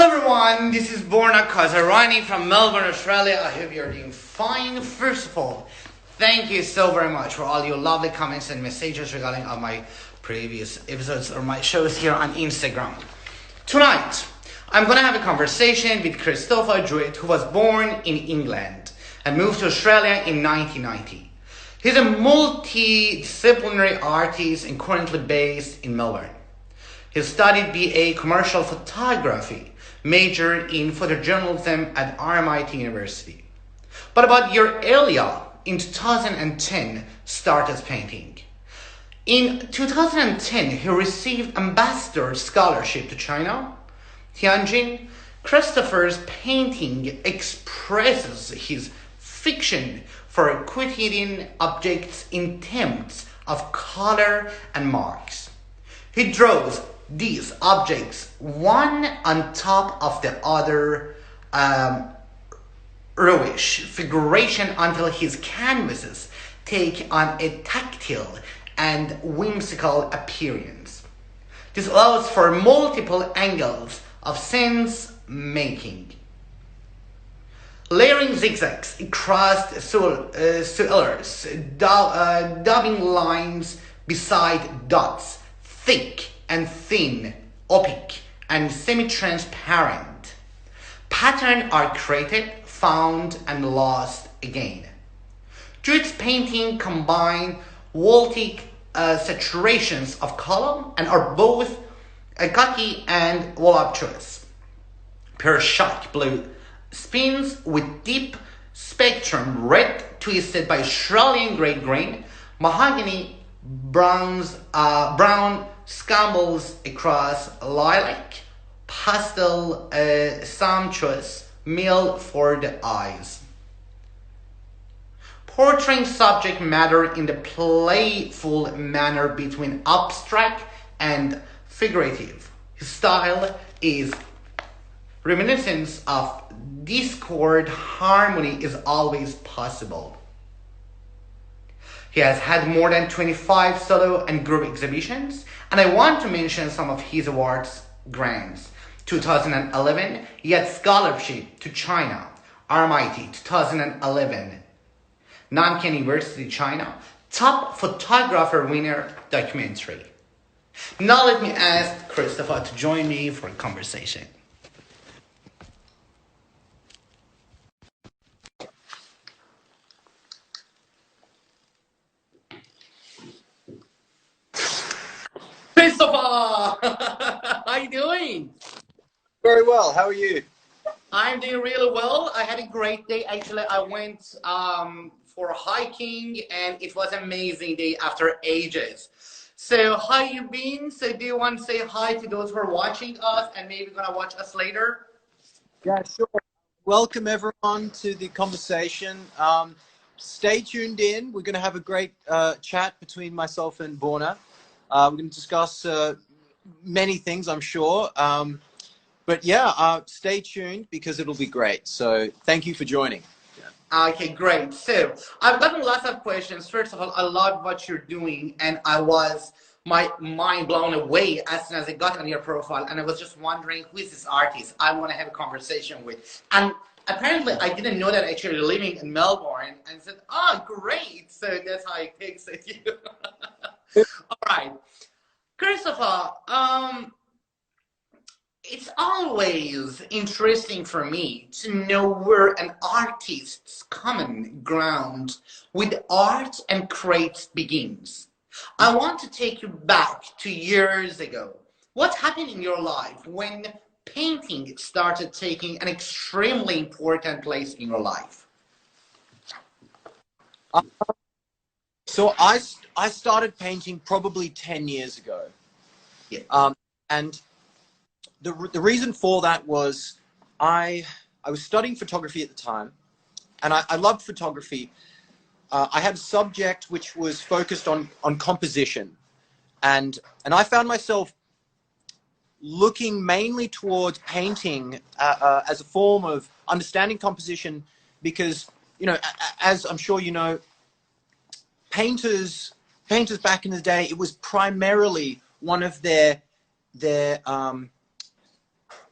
Hello everyone, this is Borna Kazerani from Melbourne, Australia. I hope you're doing fine. First of all, thank you so very much for all your lovely comments and messages regarding all my previous episodes or my shows here on Instagram. Tonight, I'm going to have a conversation with Keristofer, Jewitt, who was born in England and moved to Australia in 1990. He's a multidisciplinary artist and currently based in Melbourne. He studied BA Commercial Photography, majored in photojournalism at RMIT University. But about a year earlier, in 2010, started painting. In 2010, he received ambassador scholarship to China, Tianjin. Keristofer's painting expresses his fiction for quotidian objects in terms of color and marks. He draws these objects one on top of the other, rowish figuration until his canvases take on a tactile and whimsical appearance. This allows for multiple angles of sense making. Layering zigzags across cellars, dabbing lines beside dots, thick and thin, opaque and semi-transparent. Patterns are created, found and lost again. Jewitt's painting combine voltaic saturations of color and are both gaudy and voluptuous. Pure shock blue spins with deep spectrum red twisted by Australian grey-green, mahogany brown scumbles across lilac, pastel sumptuous mild for the eyes. Portraying subject matter in the playful manner between abstract and figurative. His style is reminiscence of discord, harmony is always possible. He has had more than 25 solo and group exhibitions, and I want to mention some of his awards grants. 2011, he had scholarship to China, RMIT, 2011. Nanking University, China, top photographer winner, documentary. Now let me ask Keristofer to join me for a conversation. Keristofer, how you doing? Very well. How are you? I'm doing really well. I had a great day. Actually, I went for hiking, and it was an amazing day after ages. So, how you been? So, do you want to say hi to those who are watching us and maybe gonna watch us later? Yeah, sure. Welcome everyone to the conversation. Stay tuned in. We're going to have a great chat between myself and Borna. We're going to discuss many things, I'm sure. But yeah, stay tuned because it'll be great. So thank you for joining. Okay, great. So I've gotten lots of questions. First of all, I love what you're doing, and my mind blown away as soon as I got on your profile, and I was just wondering, who is this artist I want to have a conversation with? And apparently I didn't know that actually you're living in Melbourne, and said, oh, great. So that's how I texted you. All right. Keristofer, it's always interesting for me to know where an artist's common ground with art and create begins. I want to take you back to years ago. What happened in your life when painting started taking an extremely important place in your life? So I started painting probably 10 years ago. Yeah. And the reason for that was I was studying photography at the time, and I loved photography. I had a subject which was focused on composition, and I found myself looking mainly towards painting as a form of understanding composition, because, you know, as I'm sure you know, painters back in the day, it was primarily one of their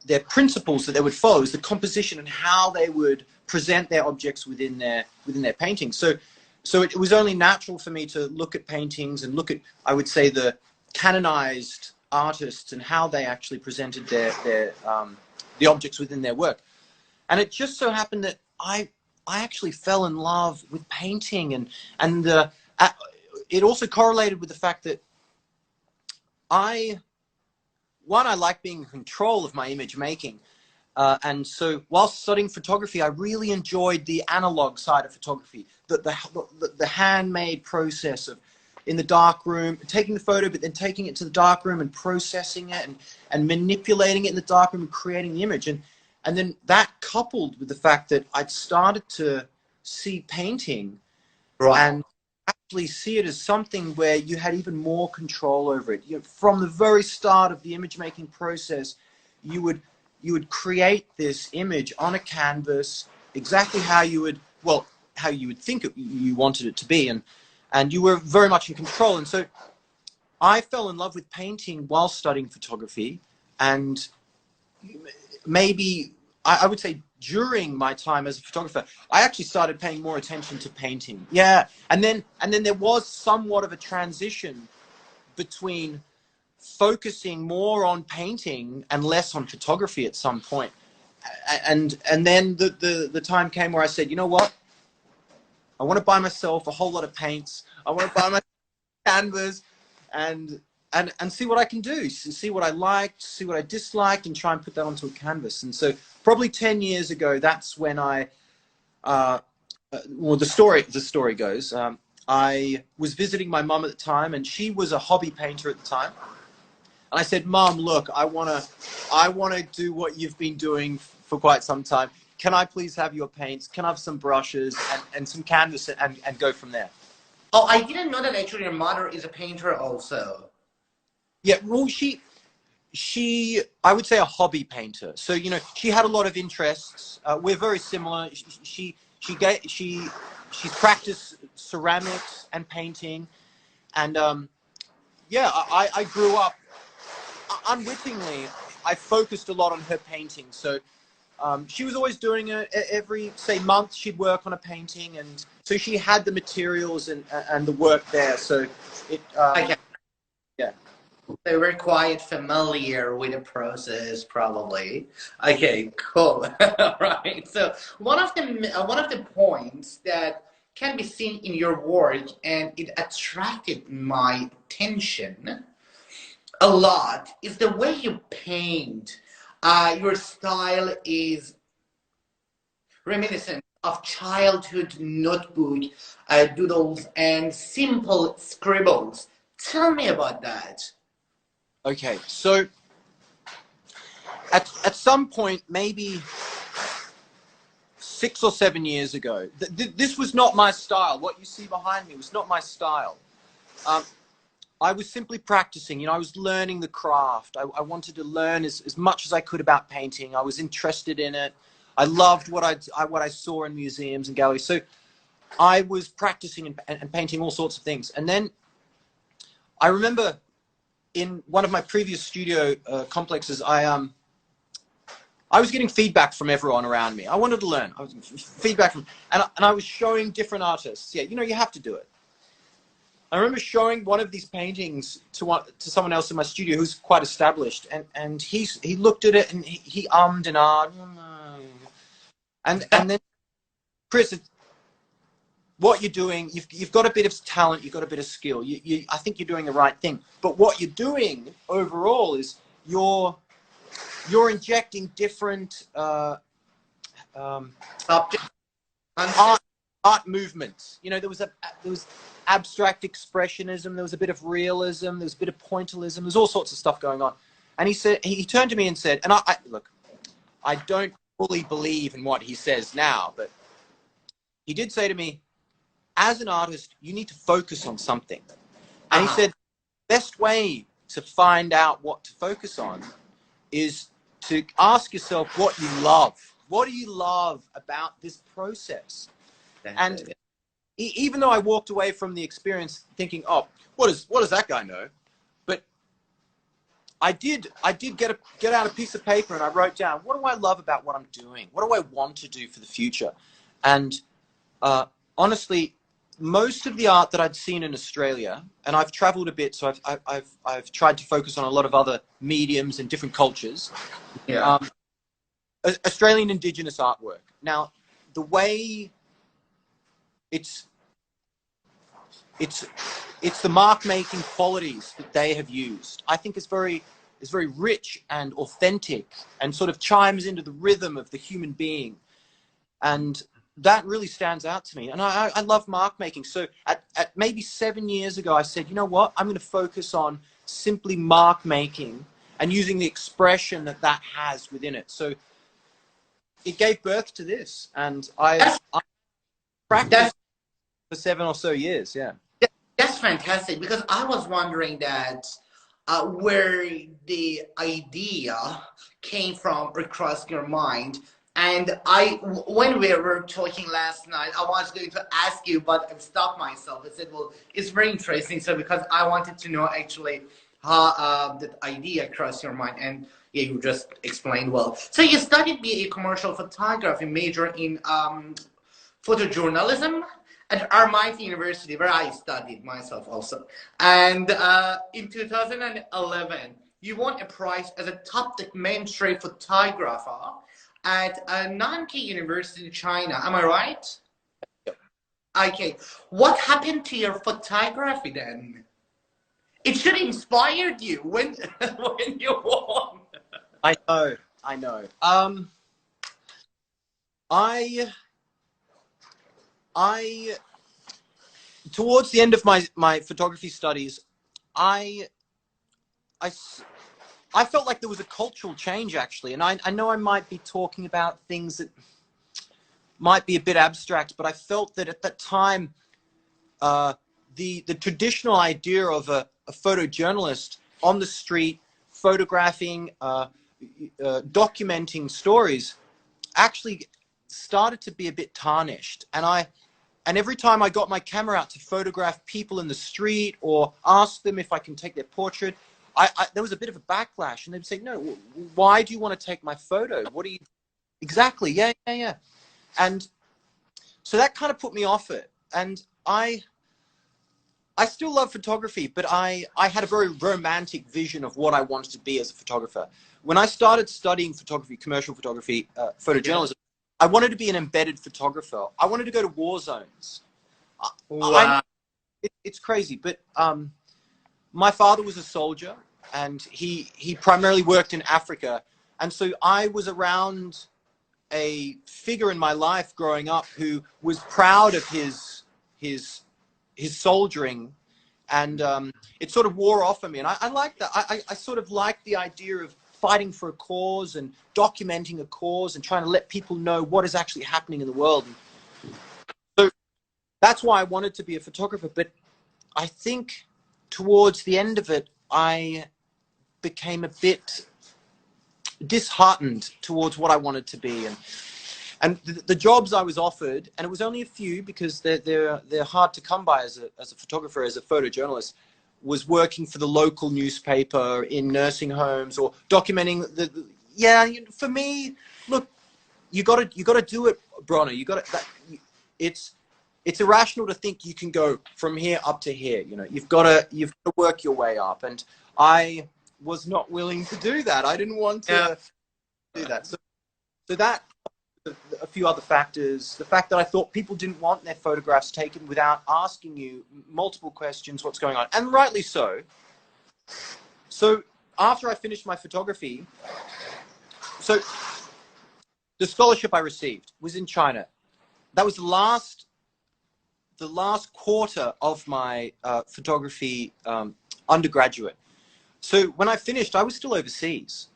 their principles that they would follow is the composition and how they would present their objects within their paintings. So it was only natural for me to look at paintings and look at, I would say, the canonized artists and how they actually presented the objects within their work. And it just so happened that I actually fell in love with painting, and it also correlated with the fact that I like being in control of my image making. And so whilst studying photography, I really enjoyed the analog side of photography, the handmade process of in the dark room, taking the photo, but then taking it to the dark room and processing it and manipulating it in the dark room and creating the image. And then that coupled with the fact that I'd started to see painting and actually see it as something where you had even more control over it. From the very start of the image making process, you would create this image on a canvas exactly how you would think you wanted it to be, and you were very much in control. And so I fell in love with painting while studying photography, and maybe I would say during my time as a photographer, I actually started paying more attention to painting. Yeah, and then there was somewhat of a transition between focusing more on painting and less on photography at some point. And then the time came where I said, you know what? I want to buy myself a whole lot of paints. I want to buy my canvas and see what I can do, see what I liked, see what I disliked, and try and put that onto a canvas. And so probably 10 years ago, that's when well, the story goes, I was visiting my mum at the time, and she was a hobby painter at the time. And I said, Mum, look, I want to do what you've been doing for quite some time. Can I please have your paints? Can I have some brushes and some canvas and go from there? Oh, I didn't know that actually your mother is a painter also. Yeah, well, she, I would say a hobby painter. So, she had a lot of interests. We're very similar. She's practiced ceramics and painting. And, yeah, I grew up, unwittingly, I focused a lot on her painting. So she was always doing it every, say, month. She'd work on a painting, and so she had the materials and the work there. So it, yeah. They were quite familiar with the process, probably. Okay, cool. Right. So one of the points that can be seen in your work, and it attracted my attention a lot, is the way you paint. Your style is reminiscent of childhood notebook doodles and simple scribbles. Tell me about that. Okay, so at some point, maybe 6 or 7 years ago, this was not my style. What you see behind me was not my style. I was simply practicing. I was learning the craft. I wanted to learn as much as I could about painting. I was interested in it. I loved what I saw in museums and galleries. So I was practicing and painting all sorts of things. And then I remember in one of my previous studio complexes, I was getting feedback from everyone around me. I wanted to learn. I was feedback from, and I was showing different artists. Yeah, you have to do it. I remember showing one of these paintings to someone else in my studio who's quite established, and he looked at it and he ummed and ahed, and then, Chris, what you're doing, you've got a bit of talent, you've got a bit of skill. I think you're doing the right thing. But what you're doing overall is you're injecting different art movements. There was abstract expressionism, there was a bit of realism, there was a bit of pointillism, there's all sorts of stuff going on. And he turned to me and said, and look, I don't fully believe in what he says now, but he did say to me, as an artist, you need to focus on something. And he said, the best way to find out what to focus on is to ask yourself what you love. What do you love about this process? And even though I walked away from the experience thinking, oh, what does that guy know? But I did get out a piece of paper and I wrote down, what do I love about what I'm doing? What do I want to do for the future? And honestly, most of the art that I'd seen in Australia, and I've traveled a bit, so I've tried to focus on a lot of other mediums and different cultures. Yeah. Australian Indigenous artwork. Now, the way it's the mark-making qualities that they have used, I think is very rich and authentic and sort of chimes into the rhythm of the human being. And that really stands out to me. And I love mark-making. So at maybe 7 years ago, I said, you know what? I'm going to focus on simply mark-making and using the expression that that has within it. So it gave birth to this. And I practiced for 7 or so years, yeah. That's fantastic, because I was wondering that where the idea came from across your mind. And when we were talking last night, I was going to ask you, but I've stopped myself. I said, well, it's very interesting. So because I wanted to know actually how that idea crossed your mind. And yeah, you just explained well. So you studied BA commercial photography, major in photojournalism at RMIT University, where I studied myself also. And in 2011, you won a prize as a top documentary photographer at Nankai University in China. Am I right? Yep. Okay. What happened to your photography then? It should have inspired you when when you won. I know. I towards the end of my photography studies, I felt like there was a cultural change, actually. And I know I might be talking about things that might be a bit abstract, but I felt that at that time, the traditional idea of a photojournalist on the street, photographing, documenting stories, actually started to be a bit tarnished. And every time I got my camera out to photograph people in the street or ask them if I can take their portrait, there was a bit of a backlash, and they'd say, no, why do you want to take my photo? What are you exactly? Yeah. And so that kind of put me off it. And I still love photography, but I had a very romantic vision of what I wanted to be as a photographer. When I started studying photography, commercial photography, photojournalism, I wanted to be an embedded photographer. I wanted to go to war zones. Wow. It's crazy, but my father was a soldier, and he primarily worked in Africa. And so I was around a figure in my life growing up who was proud of his soldiering, and it sort of wore off of me. And I like that. I sort of like the idea of fighting for a cause and documenting a cause and trying to let people know what is actually happening in the world. So that's why I wanted to be a photographer. But I think towards the end of it, I became a bit disheartened towards what I wanted to be. And the jobs I was offered, and it was only a few because they're hard to come by as a photographer, as a photojournalist, was working for the local newspaper in nursing homes or documenting for me, look, you got to do it, Borna. It's irrational to think you can go from here up to here. You know, you've got to work your way up, and I was not willing to do that. I didn't want to do that. So that, a few other factors, the fact that I thought people didn't want their photographs taken without asking you multiple questions, what's going on, and rightly so. So after I finished my photography, so the scholarship I received was in China. That was the last quarter of my photography undergraduate. So when I finished, I was still overseas,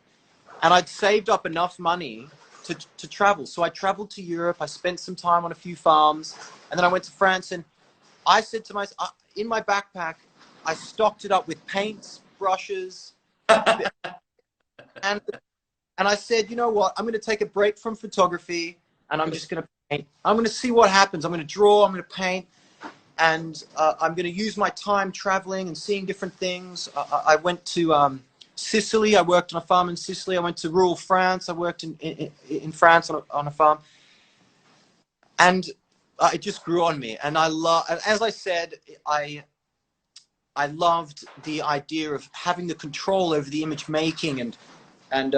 and I'd saved up enough money to travel. So I traveled to Europe. I spent some time on a few farms, and then I went to France. And I said to myself, in my backpack, I stocked it up with paints, brushes, and I said, you know what? I'm going to take a break from photography, and I'm just going to paint. I'm going to see what happens. I'm going to draw. I'm going to paint, and I'm going to use my time traveling and seeing different things. I went to Sicily. I worked on a farm in Sicily. I went to rural France. I worked in France on a farm. And it just grew on me. And as I said, I loved the idea of having the control over the image making and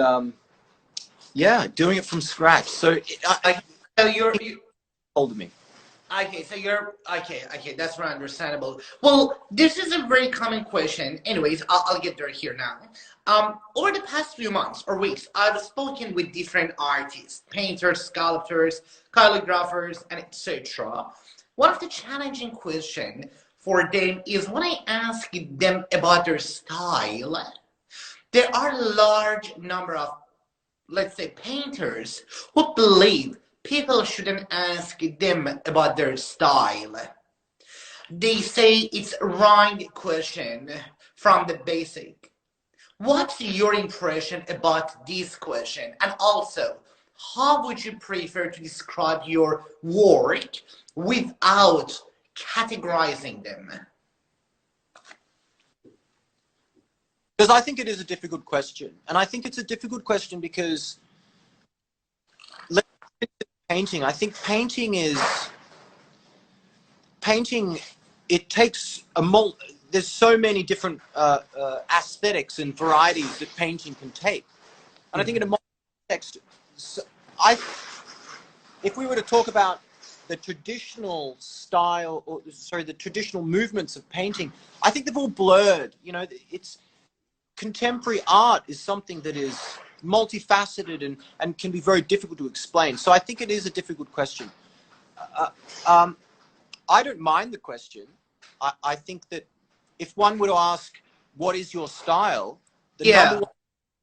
yeah, doing it from scratch. So you told me. Okay, so okay, that's very understandable. Well, this is a very common question. Anyways, I'll get there here now. Over the past few months or weeks, I've spoken with different artists, painters, sculptors, calligraphers, and etc. One of the challenging questions for them is when I ask them about their style, there are a large number of, let's say, painters who believe people shouldn't ask them about their style. They say it's a wrong question from the basic. What's your impression about this question? And also, how would you prefer to describe your work without categorizing them? Because I think it is a difficult question. And I think it's a difficult question because painting. I think painting, it takes there's so many different aesthetics and varieties that painting can take. And I think in a modern context, if we were to talk about the traditional style, the traditional movements of painting, I think they've all blurred. You know, contemporary art is something that is multifaceted and can be very difficult to explain. So I think it is a difficult question. I don't mind the question. I think that if one were to ask, what is your style? The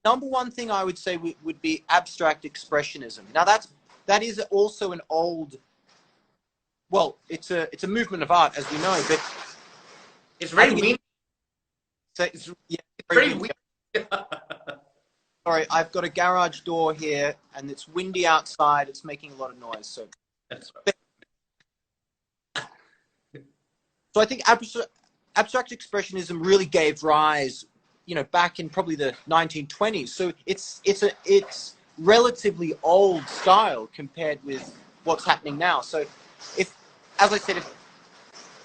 number one thing I would say would be abstract expressionism. Now that is also an old, well, it's a movement of art, as we know, but it's very weird. It's very weird. Sorry, I've got a garage door here, and it's windy outside. It's making a lot of noise. So, that's right. So I think abstract expressionism really gave rise, you know, back in probably the 1920s. So it's relatively old style compared with what's happening now. So, as I said,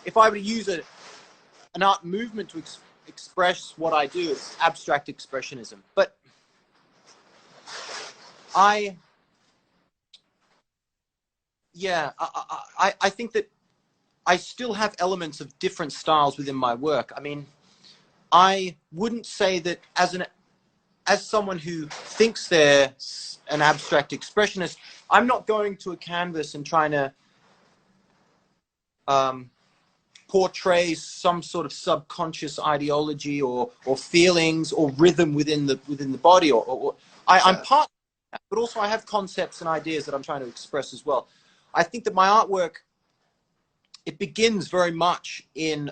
if I were to use an art movement to express what I do, it's abstract expressionism. But I think that I still have elements of different styles within my work. I mean, I wouldn't say that as someone who thinks they're an abstract expressionist, I'm not going to a canvas and trying to portray some sort of subconscious ideology or feelings or rhythm within the body. I'm part of that, but also I have concepts and ideas that I'm trying to express as well. I think that my artwork, it begins very much in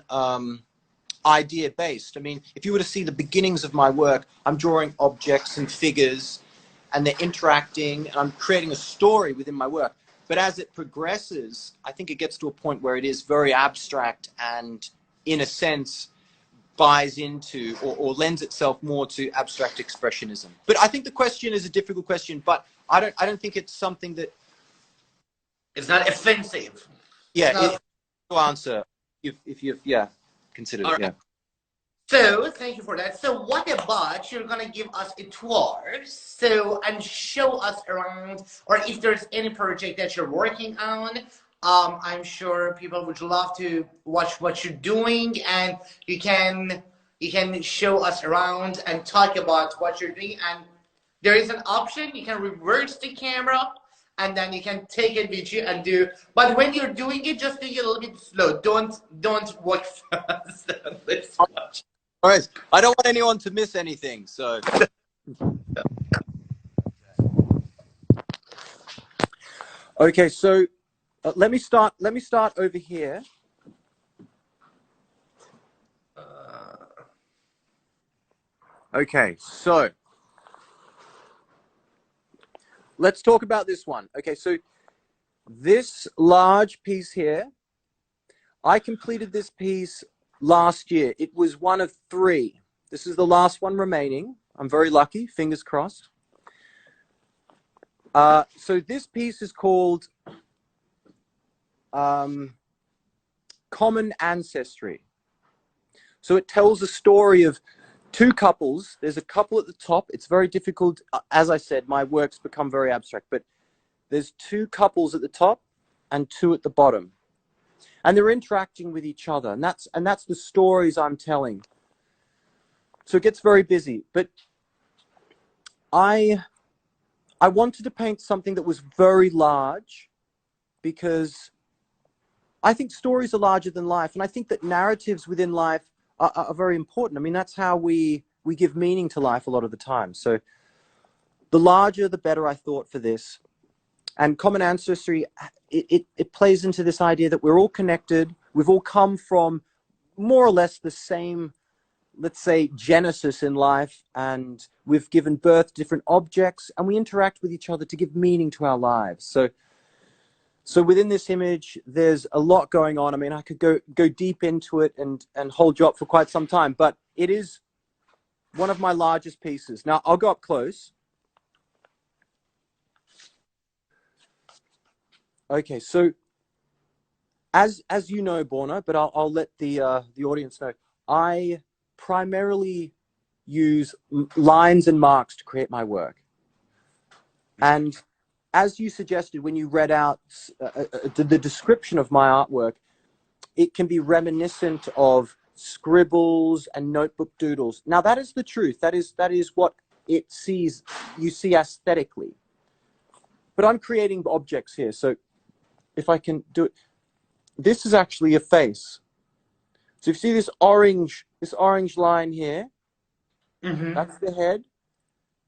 idea based. I mean, if you were to see the beginnings of my work, I'm drawing objects and figures and they're interacting and I'm creating a story within my work. But as it progresses, I think it gets to a point where it is very abstract and, in a sense, buys into or lends itself more to abstract expressionism. But I think the question is a difficult question, but I don't think it's something that... It's not offensive. Yeah, to answer if you've considered it. Right. Yeah. So thank you for that. So what about you're gonna give us a tour, and show us around, or if there's any project that you're working on. I'm sure people would love to watch what you're doing, and you can show us around and talk about what you're doing. And there is an option you can reverse the camera, and then you can take it with you and do. But when you're doing it, just do it a little bit slow. Don't walk fast. Let's watch. All right. I don't want anyone to miss anything. So. Okay. So let me start over here. Okay. So let's talk about this one. Okay. So this large piece here, I completed this piece last year. It was one of 3. This is the last one remaining. I'm very lucky, fingers crossed. So this piece is called Common Ancestry. So it tells a story of two couples. There's a couple at the top. It's very difficult. As I said, my works become very abstract, but there's two couples at the top and two at the bottom. And they're interacting with each other. And that's the stories I'm telling. So it gets very busy. But I wanted to paint something that was very large because I think stories are larger than life. And I think that narratives within life are very important. I mean, that's how we give meaning to life a lot of the time. So the larger, the better, I thought, for this. And Common Ancestry, it plays into this idea that we're all connected. We've all come from more or less the same, let's say, genesis in life. And we've given birth to different objects. And we interact with each other to give meaning to our lives. So within this image, there's a lot going on. I mean, I could go deep into it and hold you up for quite some time. But it is one of my largest pieces. Now, I'll go up close. Okay, so as you know, Borna, but I'll let the audience know, I primarily use lines and marks to create my work. And as you suggested when you read out the description of my artwork, it can be reminiscent of scribbles and notebook doodles. Now, that is the truth. That is what you see aesthetically. But I'm creating objects here, so if I can do it, this is actually a face. So if you see this orange line here, that's the head.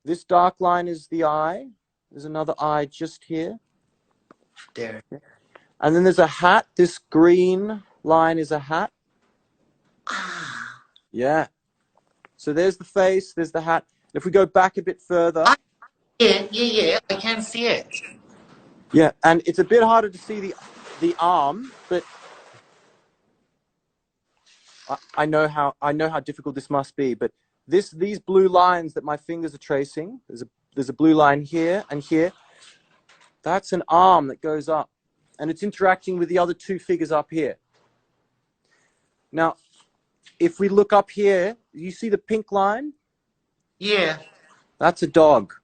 This dark line is the eye. There's another eye just here. There. And then there's a hat. This green line is a hat. Yeah. So there's the face, there's the hat. If we go back a bit further. Yeah, I can see it. Yeah, and it's a bit harder to see the arm, but I know how difficult this must be. But these blue lines that my fingers are tracing, there's a blue line here and here. That's an arm that goes up, and it's interacting with the other two figures up here. Now, if we look up here, you see the pink line? Yeah. That's a dog.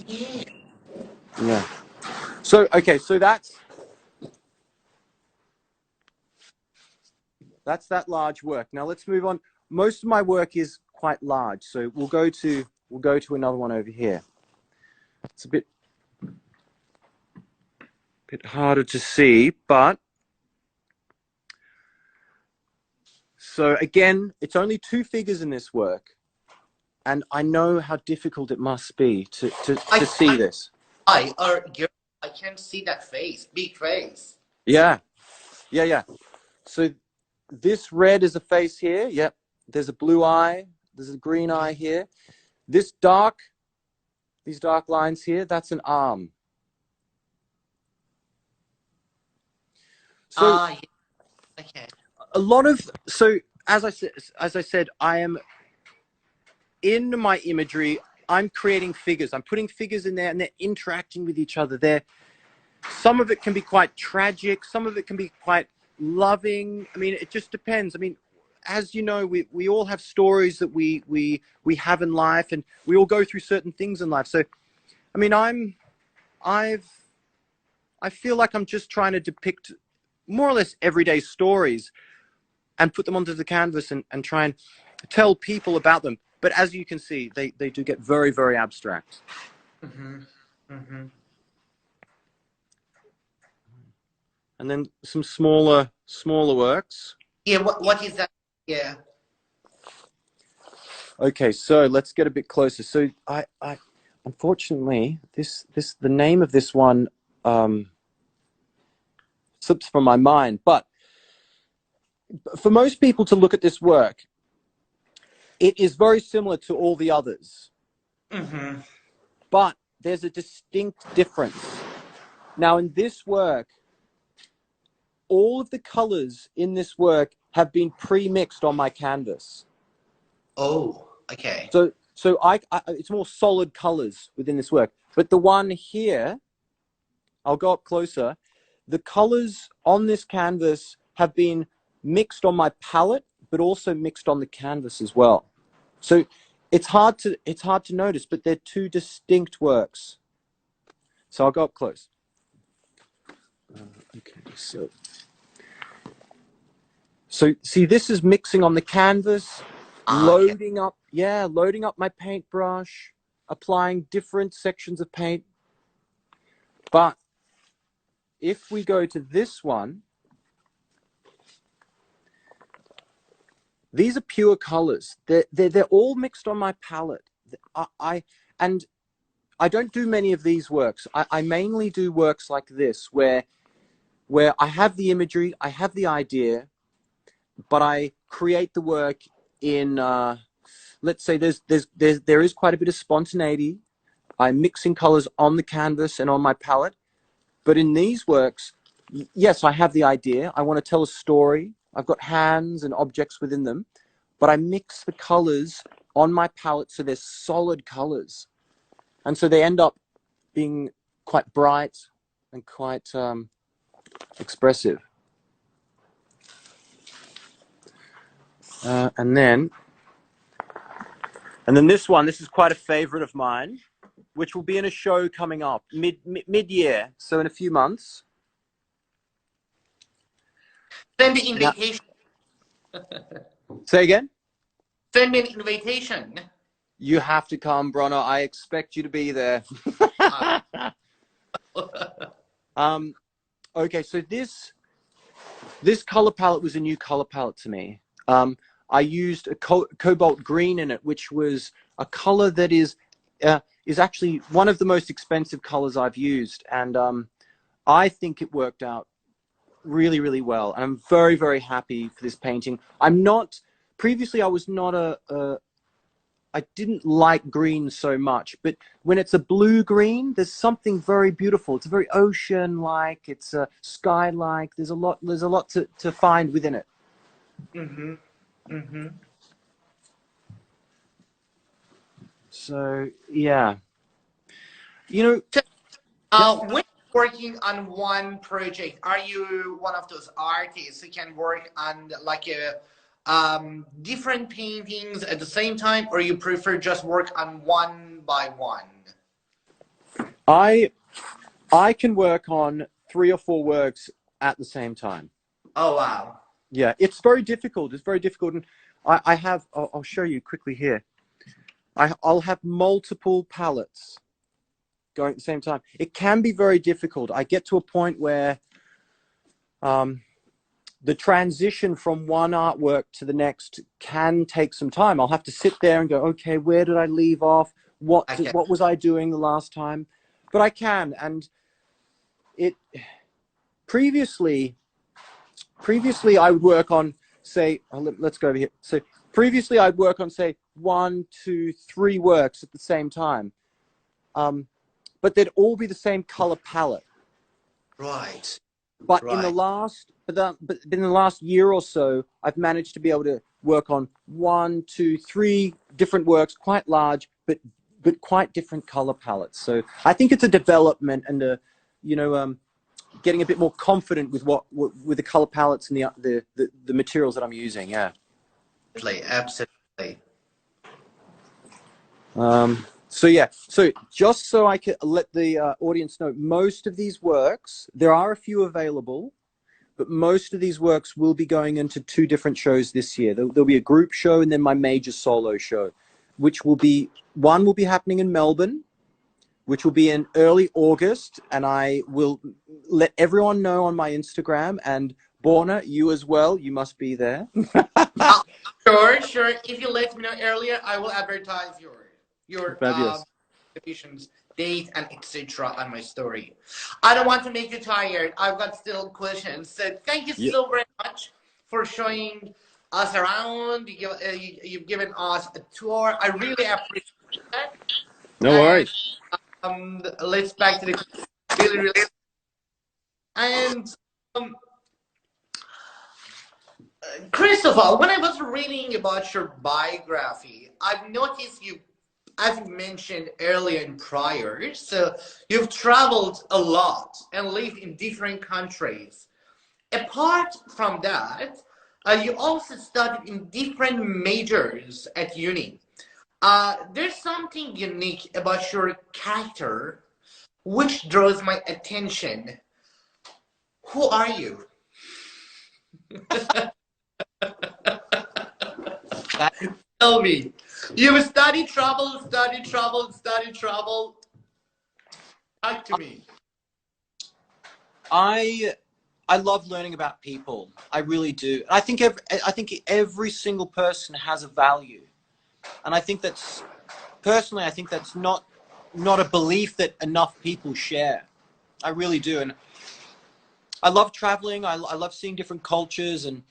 Yeah. Yeah. So, okay, so that's that large work. Now let's move on. Most of my work is quite large, so we'll go to another one over here. It's a bit harder to see, but so again, it's only two figures in this work, and I know how difficult it must be to see this. I can't see that face, big face. Yeah. So this red is a face here. Yep. There's a blue eye. There's a green eye here. These dark lines here, that's an arm. So yeah. Okay. As I said, I am in my imagery. I'm creating figures. I'm putting figures in there, and they're interacting with each other. Some of it can be quite tragic. Some of it can be quite loving. I mean, it just depends. I mean, as you know, we all have stories that we have in life, and we all go through certain things in life. So, I mean, I feel like I'm just trying to depict more or less everyday stories and put them onto the canvas and try and tell people about them. But as you can see, they do get very, very abstract. And then some smaller works. Yeah, what is that? Yeah. Okay, so let's get a bit closer. So I unfortunately, the name of this one slips from my mind. But for most people to look at this work, it is very similar to all the others. But there's a distinct difference. Now, in this work, all of the colors in this work have been pre-mixed on my canvas. Oh, okay. So it's more solid colors within this work. But the one here, I'll go up closer. The colors on this canvas have been mixed on my palette, but also mixed on the canvas as well. So it's hard to notice, but they're two distinct works. So I'll go up close. Okay, so see, this is mixing on the canvas, loading up my paintbrush, applying different sections of paint. But if we go to this one, these are pure colors. They're all mixed on my palette. I don't do many of these works. I mainly do works like this, where I have the imagery, I have the idea, but I create the work in, let's say there is quite a bit of spontaneity. I'm mixing colors on the canvas and on my palette. But in these works, yes, I have the idea. I want to tell a story. I've got hands and objects within them, but I mix the colors on my palette so they're solid colors. And so they end up being quite bright and quite expressive. And then this one, this is quite a favorite of mine, which will be in a show coming up mid-year, so in a few months. Send the invitation. Say again? Send me an invitation. You have to come, Borna. I expect you to be there. Okay, so this color palette was a new color palette to me. I used a cobalt green in it, which was a color that is actually one of the most expensive colors I've used, and I think it worked out really, really well. And I'm very, very happy for this painting. Previously I was not I didn't like green so much, but when it's a blue green, there's something very beautiful. It's a very ocean-like, it's a sky-like. There's a lot to find within it. Mm-hmm. Mm-hmm. So yeah, you know, when working on one project, are you one of those artists who can work on like different paintings at the same time, or you prefer just work on one by one? I can work on 3 or 4 works at the same time. Oh wow. Yeah, it's very difficult. It's very difficult, and I'll show you quickly here. I'll have multiple palettes going at the same time. It can be very difficult. I get to a point where the transition from one artwork to the next can take some time. I'll have to sit there and go, okay, where did I leave off? What was I doing the last time? But I can, and previously I would work on, say, let's go over here. So previously I'd work on, say, 1, 2, 3 works at the same time. But they'd all be the same color palette. Right. But in the last year or so, I've managed to be able to work on 1, 2, 3 different works, quite large, but quite different color palettes. So I think it's a development and getting a bit more confident with with the color palettes and the materials that I'm using. Yeah. Absolutely. So yeah, so just so I can let the audience know, most of these works, there are a few available, but most of these works will be going into 2 different shows this year. There'll be a group show and then my major solo show, which one will be happening in Melbourne, which will be in early August, and I will let everyone know on my Instagram, and Borna, you as well, you must be there. Sure. If you let me know earlier, I will advertise your exhibitions, date, and etc. on my story. I don't want to make you tired. I've got still questions. So thank you so very much for showing us around. You've given us a tour. I really appreciate that. No worries. Let's back to the really. And Christopher, when I was reading about your biography, I've noticed you as you mentioned earlier and prior, so you've traveled a lot and lived in different countries. Apart from that, you also studied in different majors at uni. There's something unique about your character which draws my attention. Who are you? Tell me. You study travel, study travel, study travel. Talk to me. I love learning about people. I really do. I think every single person has a value, and I think that's personally. I think that's not a belief that enough people share. I really do, and I love traveling. I love seeing different cultures, and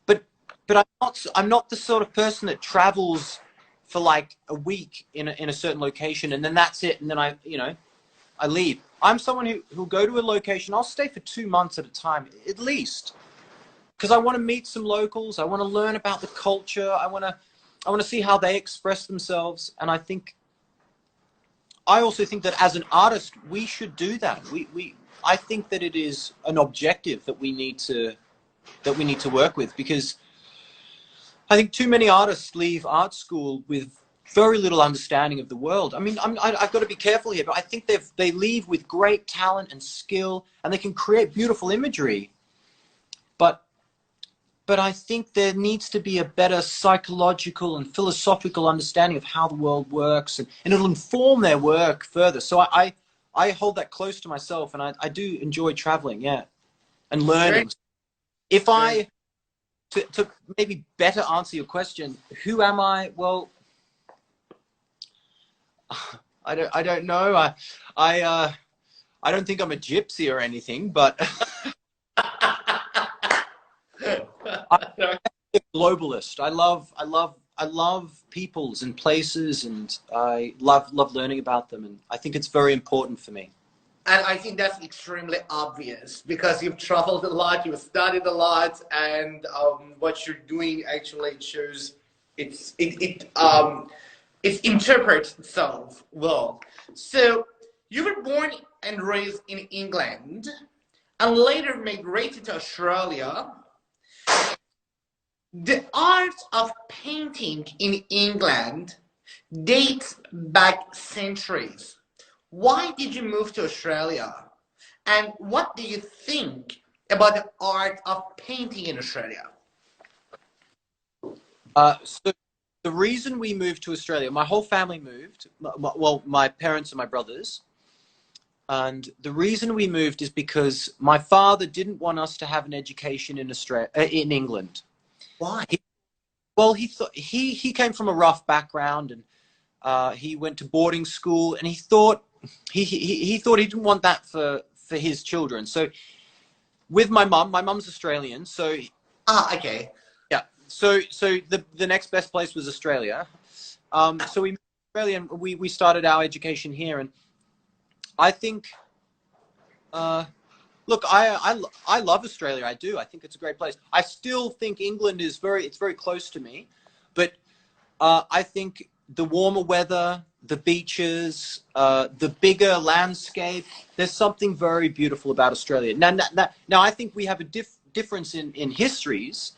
but I'm not the sort of person that travels for like a week in a certain location and then that's it, and then I leave. I'm someone who'll go to a location. I'll stay for 2 months at a time at least, because I want to meet some locals. I want to learn about the culture. I want to see how they express themselves. And I also think that as an artist, we should do that. I think that it is an objective that we need to work with, because I think too many artists leave art school with very little understanding of the world. I mean, I've got to be careful here, but I think they leave with great talent and skill, and they can create beautiful imagery. But I think there needs to be a better psychological and philosophical understanding of how the world works, and it'll inform their work further. So I hold that close to myself, and I do enjoy traveling, yeah, and learning. If I to maybe better answer your question, who am I? Well, I don't know. I don't think I'm a gypsy or anything, but I'm a globalist. I love peoples and places, and I love learning about them, and I think it's very important for me. And I think that's extremely obvious, because you've traveled a lot, you've studied a lot, and what you're doing actually shows it interprets itself well. So you were born and raised in England, and later migrated to Australia. The art of painting in England dates back centuries. Why did you move to Australia? And what do you think about the art of painting in Australia? So the reason we moved to Australia, my whole family moved, well, my parents and my brothers. And the reason we moved is because my father didn't want us to have an education in England. Why? He came from a rough background, and he went to boarding school, and he thought he didn't want that for his children. So with my mum's Australian, so okay, yeah. So the next best place was Australia. So we moved to Australia, and we started our education here. And I think, look, I love Australia. I do. I think it's a great place. I still think England is it's very close to me, but I think the warmer weather, the beaches, the bigger landscape, there's something very beautiful about Australia. Now I think we have a difference in histories,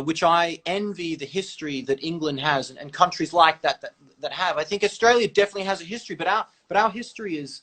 which I envy the history that England has, and countries like that have. I think Australia definitely has a history, but our history is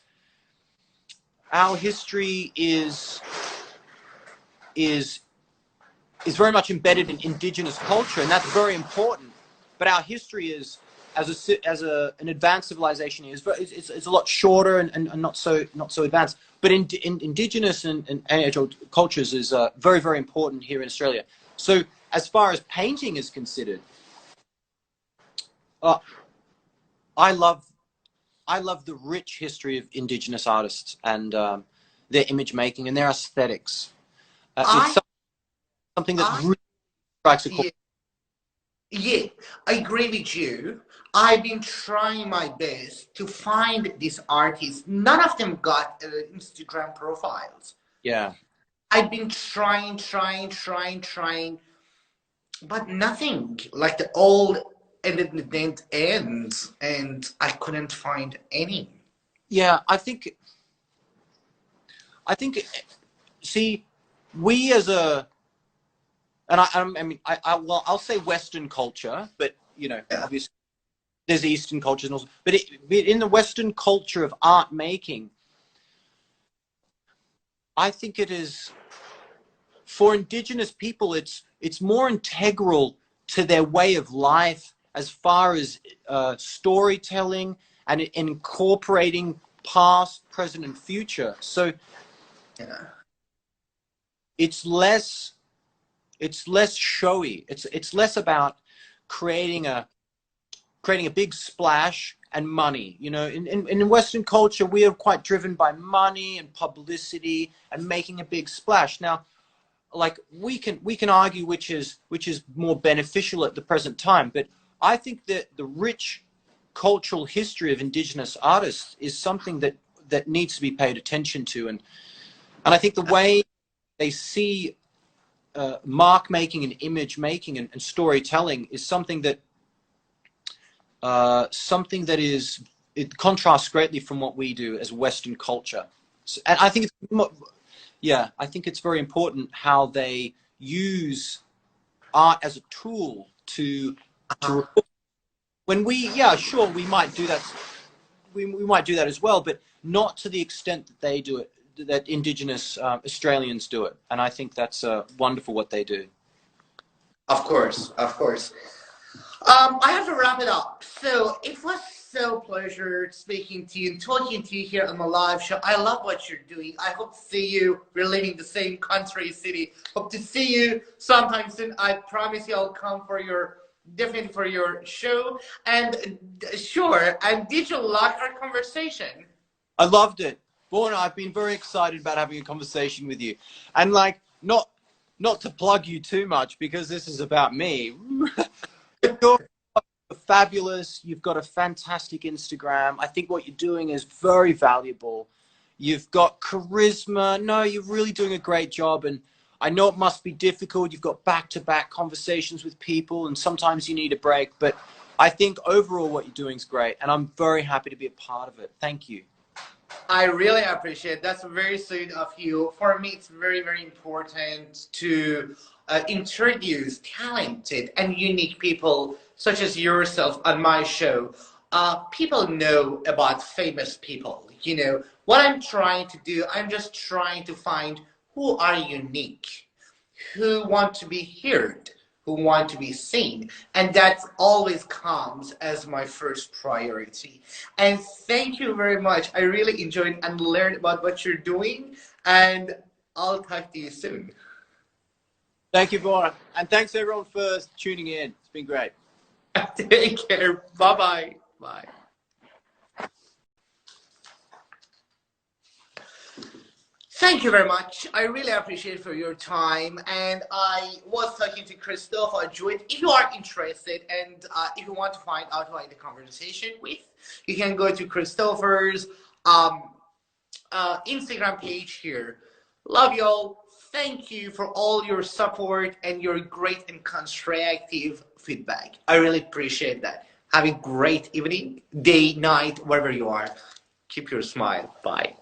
very much embedded in indigenous culture, and that's very important. But our history is, as an advanced civilization, it's a lot shorter and not so advanced. But indigenous and age-old cultures is very, very important here in Australia. So as far as painting is considered, I love the rich history of indigenous artists and their image making and their aesthetics. It's something that really strikes a chord. Yeah, I agree with you. I've been trying my best to find these artists. None of them got Instagram profiles. Yeah. I've been trying, but nothing like the old and it didn't end, and I couldn't find any. Yeah, I think, see, we as a, and well, I'll say Western culture, but you know, obviously there's Eastern cultures and also, but in the Western culture of art making, I think it is, for Indigenous people, it's more integral to their way of life as far as storytelling and incorporating past, present, and future. So it's less showy. It's less about creating a big splash and money. You know, in Western culture, we are quite driven by money and publicity and making a big splash. Now, like we can argue which is more beneficial at the present time, but I think that the rich cultural history of Indigenous artists is something that needs to be paid attention to, and I think the way they see mark making and image making and storytelling is something that it contrasts greatly from what we do as Western culture. And I think I think it's very important how they use art as a tool to when we might do that. We might do that as well, but not to the extent that they do it, that Indigenous Australians do it. And I think that's wonderful what they do. Of course. I have to wrap it up. So it was so pleasure speaking to you and talking to you here on my live show. I love what you're doing. I hope to see you. We're living in the same country, city. Hope to see you sometime soon. I promise you I'll come definitely for your show. And sure, and did you like our conversation? I loved it. Borna, I've been very excited about having a conversation with you. And like, not to plug you too much because this is about me. You're fabulous. You've got a fantastic Instagram. I think what you're doing is very valuable. You've got charisma. No, you're really doing a great job. And I know it must be difficult. You've got back-to-back conversations with people, and sometimes you need a break. But I think overall what you're doing is great, and I'm very happy to be a part of it. Thank you. I really appreciate it. That's very sweet of you. For me, it's very, very important to introduce talented and unique people such as yourself on my show. People know about famous people. You know, what I'm trying to do, I'm just trying to find who are unique, who want to be heard, who want to be seen. And that always comes as my first priority. And thank you very much. I really enjoyed and learned about what you're doing. And I'll talk to you soon. Thank you, Borna. And thanks everyone for tuning in. It's been great. Take care. Bye-bye. Bye. Thank you very much. I really appreciate it for your time. And I was talking to Kiristofer Jewitt. If you are interested and if you want to find out who I had the conversation with, you can go to Kiristofer's Instagram page here. Love you all. Thank you for all your support and your great and constructive feedback. I really appreciate that. Have a great evening, day, night, wherever you are. Keep your smile. Bye.